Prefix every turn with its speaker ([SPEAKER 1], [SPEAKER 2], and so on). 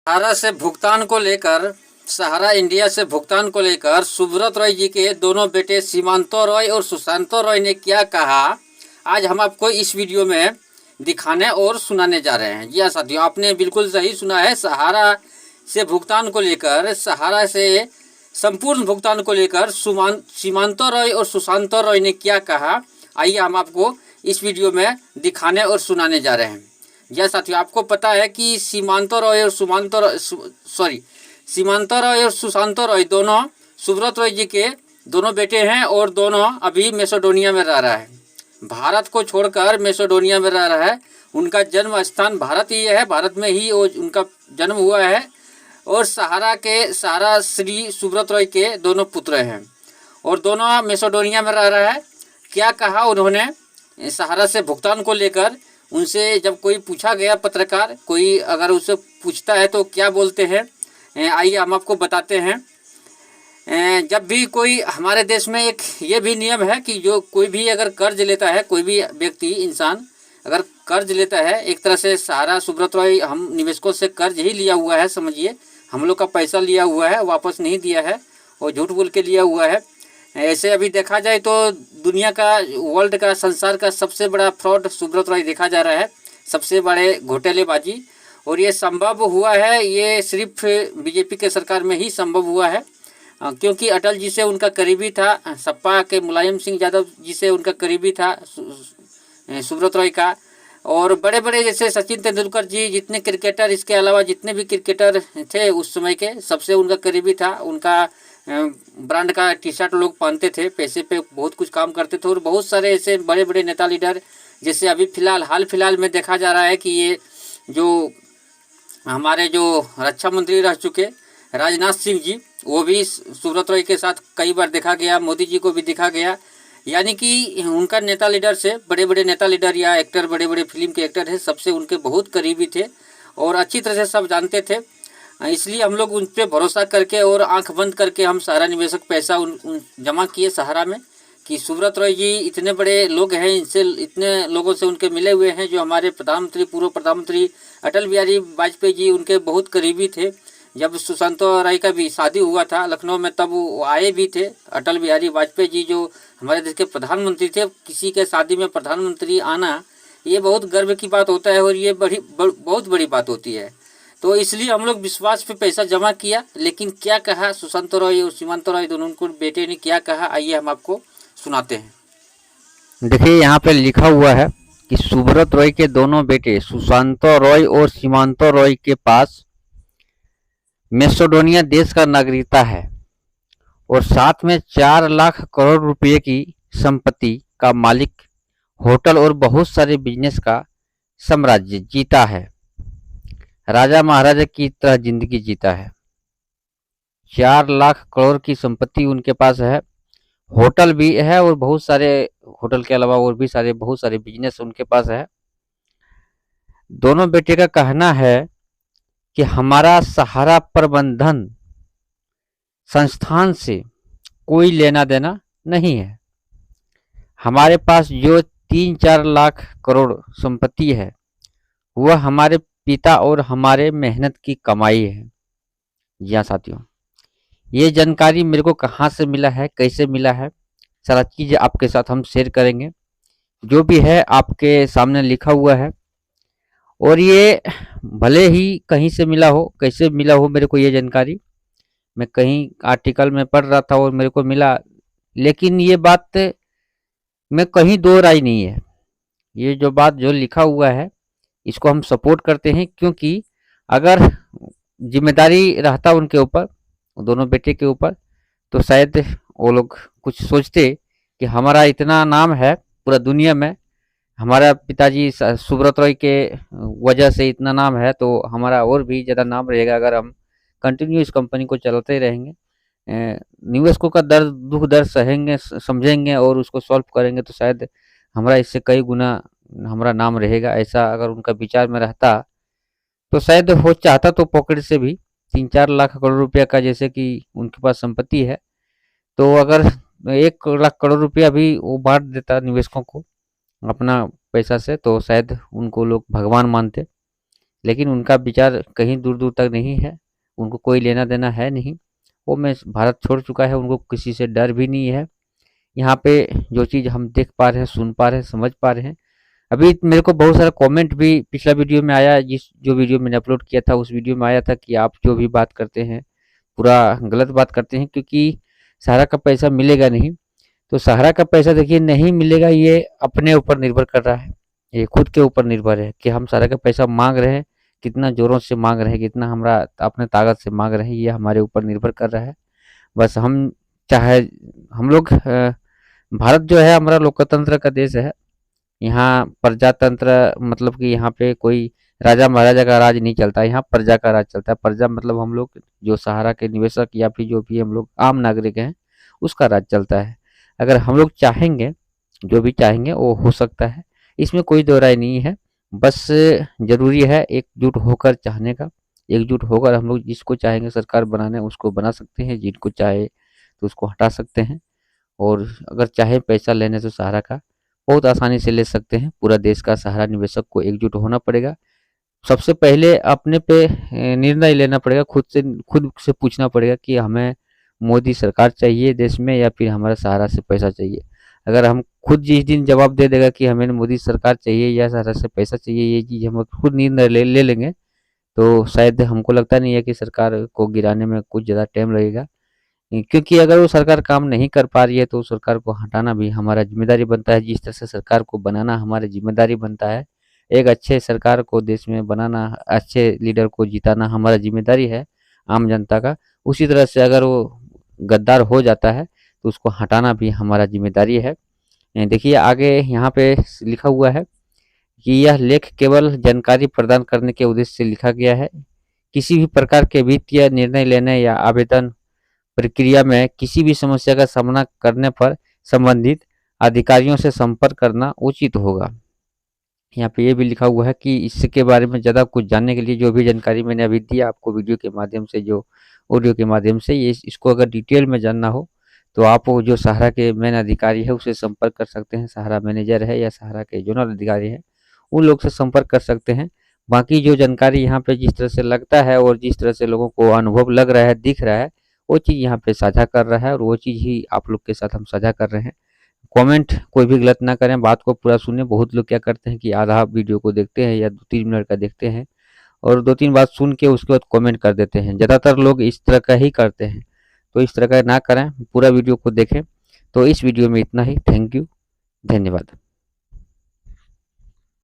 [SPEAKER 1] सहारा से भुगतान को लेकर सहारा इंडिया से भुगतान को लेकर सुब्रत रॉय जी के दोनों बेटे सीमांतो रॉय और सुशांतो रॉय ने क्या कहा, आज हम आपको इस वीडियो में दिखाने और सुनाने जा रहे हैं। जी हाँ साथियों, आपने बिल्कुल सही सुना है। सहारा से भुगतान को लेकर, सहारा से संपूर्ण भुगतान को लेकर सीमांतो रॉय और सुशांतो रॉय ने क्या कहा, आइए हम आपको इस वीडियो में दिखाने और सुनाने जा रहे हैं। यह साथियों, आपको पता है कि सीमांतो रॉय और सुशांतो रॉय दोनों सुब्रत रॉय जी के दोनों बेटे हैं और दोनों अभी मैसेडोनिया में रह रहा है। भारत को छोड़कर मैसेडोनिया में रह रहा है। उनका जन्म स्थान भारत ही है, भारत में ही उनका जन्म हुआ है। और सहारा श्री सुब्रत रॉय के दोनों पुत्र हैं और दोनों मैसेडोनिया में रह रहा है। क्या कहा उन्होंने सहारा से भुगतान को लेकर, उनसे जब कोई पूछा गया, पत्रकार कोई अगर उससे पूछता है तो क्या बोलते हैं, आइए हम आपको बताते हैं। जब भी कोई हमारे देश में एक ये भी नियम है कि जो कोई भी अगर कर्ज लेता है, कोई भी व्यक्ति इंसान अगर कर्ज लेता है, एक तरह से सहारा सुब्रत रॉय हम निवेशकों से कर्ज ही लिया हुआ है, समझिए हम लोग का पैसा लिया हुआ है, वापस नहीं दिया है और झूठ बोल के लिया हुआ है। ऐसे अभी देखा जाए तो दुनिया का, वर्ल्ड का, संसार का सबसे बड़ा फ्रॉड सुब्रत रॉय देखा जा रहा है, सबसे बड़े घोटालेबाजी। और ये संभव हुआ है, ये सिर्फ बीजेपी के सरकार में ही संभव हुआ है, क्योंकि अटल जी से उनका करीबी था, सपा के मुलायम सिंह यादव जी से उनका करीबी था सुब्रत रॉय का। और बड़े बड़े जैसे सचिन तेंदुलकर जी, जितने क्रिकेटर, इसके अलावा जितने भी क्रिकेटर थे उस समय के, सबसे उनका करीबी था। उनका ब्रांड का टी शर्ट लोग पहनते थे, पैसे पे बहुत कुछ काम करते थे। और बहुत सारे ऐसे बड़े बड़े नेता लीडर, जैसे अभी हाल फिलहाल में देखा जा रहा है कि ये जो हमारे जो रक्षा मंत्री रह चुके राजनाथ सिंह जी, वो भी सुब्रत रॉय के साथ कई बार देखा गया, मोदी जी को भी देखा गया। यानी कि उनका नेता लीडर से, बड़े बड़े नेता लीडर या एक्टर, बड़े बड़े फिल्म के एक्टर हैं, सबसे उनके बहुत करीबी थे और अच्छी तरह से सब जानते थे। इसलिए हम लोग उन पर भरोसा करके और आंख बंद करके हम सहारा निवेशक पैसा उन जमा किए सहारा में, कि सुब्रत रॉय जी इतने बड़े लोग हैं, इनसे इतने लोगों से उनके मिले हुए हैं, जो हमारे प्रधानमंत्री, पूर्व प्रधानमंत्री अटल बिहारी वाजपेयी जी उनके बहुत करीबी थे। जब सुशांतो रॉय का भी शादी हुआ था लखनऊ में, तब वो आए भी थे। अटल बिहारी वाजपेयी जी जो हमारे देश के प्रधानमंत्री थे, किसी के शादी में प्रधानमंत्री आना ये बहुत गर्व की बात होता है और ये बहुत बड़ी बात होती है। तो इसलिए हम लोग विश्वास पे पैसा जमा किया। लेकिन क्या कहा सुशांतो रॉय और सीमांतो रॉय दोनों को बेटे ने क्या कहा, आइए हम आपको सुनाते हैं।
[SPEAKER 2] देखिए, यहाँ पे लिखा हुआ है कि सुब्रत रॉय के दोनों बेटे सुशांतो रॉय और सीमांतो रॉय के पास मैसेडोनिया देश का नागरिकता है और साथ में 4 लाख करोड़ रुपए की संपत्ति का मालिक, होटल और बहुत सारे बिजनेस का साम्राज्य जीता है। राजा महाराजा की तरह जिंदगी जीता है। 4 लाख करोड़ की संपत्ति उनके पास है, होटल भी है और बहुत सारे, होटल के अलावा और भी सारे बहुत सारे बिजनेस उनके पास है। दोनों बेटे का कहना है कि हमारा सहारा प्रबंधन संस्थान से कोई लेना देना नहीं है। हमारे पास जो 3-4 लाख करोड़ संपत्ति है वह हमारे पिता और हमारे मेहनत की कमाई है। जी हाँ साथियों, ये जानकारी मेरे को कहाँ से मिला है, कैसे मिला है, सारा चीज़ आपके साथ हम शेयर करेंगे। जो भी है आपके सामने लिखा हुआ है और ये भले ही कहीं से मिला हो, कैसे मिला हो, मेरे को ये जानकारी मैं कहीं आर्टिकल में पढ़ रहा था और मेरे को मिला। लेकिन ये बात में कहीं दो राय नहीं है। ये जो बात जो लिखा हुआ है इसको हम सपोर्ट करते हैं, क्योंकि अगर जिम्मेदारी रहता उनके ऊपर, दोनों बेटे के ऊपर, तो शायद वो लोग कुछ सोचते कि हमारा इतना नाम है पूरा दुनिया में, हमारा पिताजी सुब्रत रॉय के वजह से इतना नाम है, तो हमारा और भी ज़्यादा नाम रहेगा अगर हम कंटिन्यू इस कंपनी को चलाते रहेंगे। निवेशकों का दर्द, दुख दर्द सहेंगे, समझेंगे और उसको सॉल्व करेंगे, तो शायद हमारा इससे कई गुना हमारा नाम रहेगा। ऐसा अगर उनका विचार में रहता तो शायद वो चाहता तो पॉकेट से भी 3-4 लाख करोड़ रुपया का, जैसे कि उनके पास संपत्ति है, तो अगर 1 लाख करोड़ रुपया भी वो बांट देता निवेशकों को अपना पैसा से, तो शायद उनको लोग भगवान मानते। लेकिन उनका विचार कहीं दूर दूर तक नहीं है, उनको कोई लेना देना है नहीं। वो मैं भारत छोड़ चुका है, उनको किसी से डर भी नहीं है। यहाँ पे जो चीज़ हम देख पा रहे हैं, सुन पा रहे हैं, समझ पा रहे हैं। अभी मेरे को बहुत सारा कमेंट भी पिछला वीडियो में आया, जो वीडियो मैंने अपलोड किया था उस वीडियो में आया था कि आप जो भी बात करते हैं पूरा गलत बात करते हैं, क्योंकि सहारा का पैसा मिलेगा नहीं। तो सहारा का पैसा देखिए नहीं मिलेगा, ये अपने ऊपर निर्भर कर रहा है, ये खुद के ऊपर निर्भर है कि हम सहारा का पैसा मांग रहे हैं, कितना जोरों से मांग रहे हैं, कितना हमरा अपने ताकत से मांग रहे हैं, ये हमारे ऊपर निर्भर कर रहा है। बस हम चाहे हम लोग भारत जो है हमारा लोकतंत्र का देश है। यहाँ प्रजातंत्र मतलब कि यहाँ पे कोई राजा महाराजा का राज नहीं चलता, यहाँ प्रजा का राज चलता है। प्रजा मतलब हम लोग जो सहारा के निवेशक या फिर जो भी हम लोग आम नागरिक हैं, उसका राज चलता है। अगर हम लोग चाहेंगे, जो भी चाहेंगे वो हो सकता है, इसमें कोई दो राय नहीं है। बस जरूरी है एकजुट होकर चाहने का। एकजुट होकर हम लोग जिसको चाहेंगे सरकार बनाने उसको बना सकते हैं, जिनको चाहे तो उसको हटा सकते हैं। और अगर चाहे पैसा लेने तो सहारा का बहुत आसानी से ले सकते हैं। पूरा देश का सहारा निवेशक को एकजुट होना पड़ेगा। सबसे पहले अपने पे निर्णय लेना पड़ेगा, खुद से पूछना पड़ेगा कि हमें मोदी सरकार चाहिए देश में या फिर हमारा सहारा से पैसा चाहिए। अगर हम खुद जिस दिन जवाब दे देगा कि हमें मोदी सरकार चाहिए या सहारा से पैसा चाहिए, ये चीज़ हम खुद निर्णय ले लेंगे, तो शायद हमको लगता नहीं है कि सरकार को गिराने में कुछ ज़्यादा टाइम लगेगा। क्योंकि अगर वो सरकार काम नहीं कर पा रही है तो सरकार को हटाना भी हमारा जिम्मेदारी बनता है, जिस तरह से सरकार को बनाना हमारी जिम्मेदारी बनता है। एक अच्छे सरकार को देश में बनाना, अच्छे लीडर को जिताना हमारा जिम्मेदारी है आम जनता का। उसी तरह से अगर वो गद्दार हो जाता है तो उसको हटाना भी हमारा जिम्मेदारी है। देखिए आगे यहाँ पे लिखा हुआ है कि यह लेख केवल जानकारी प्रदान करने के उद्देश्य से लिखा गया है। किसी भी प्रकार के वित्तीय निर्णय लेने या आवेदन प्रक्रिया में किसी भी समस्या का सामना करने पर संबंधित अधिकारियों से संपर्क करना उचित होगा। यहाँ पे ये भी लिखा हुआ है कि इसके बारे में ज़्यादा कुछ जानने के लिए जो भी जानकारी मैंने अभी दी आपको वीडियो के माध्यम से, जो ऑडियो के माध्यम से, ये इसको अगर डिटेल में जानना हो तो आप वो जो सहारा के मेन अधिकारी है उससे संपर्क कर सकते हैं। सहारा मैनेजर है या सहारा के जोनल अधिकारी है, उन लोग से संपर्क कर सकते हैं। बाकी जो जानकारी यहाँ पे जिस तरह से लगता है और जिस तरह से लोगों को अनुभव लग रहा है, दिख रहा है, वो चीज़ यहाँ पे साझा कर रहा है और वो चीज़ ही आप लोग के साथ हम साझा कर रहे हैं। कमेंट कोई भी गलत ना करें, बात को पूरा सुने। बहुत लोग क्या करते हैं कि आधा वीडियो को देखते हैं या 2-3 मिनट का देखते हैं और 2-3 बात सुन के उसके बाद कमेंट कर देते हैं। ज़्यादातर लोग इस तरह का ही करते हैं, तो इस तरह का ना करें, पूरा वीडियो को देखें। तो इस वीडियो में इतना ही। थैंक यू, धन्यवाद।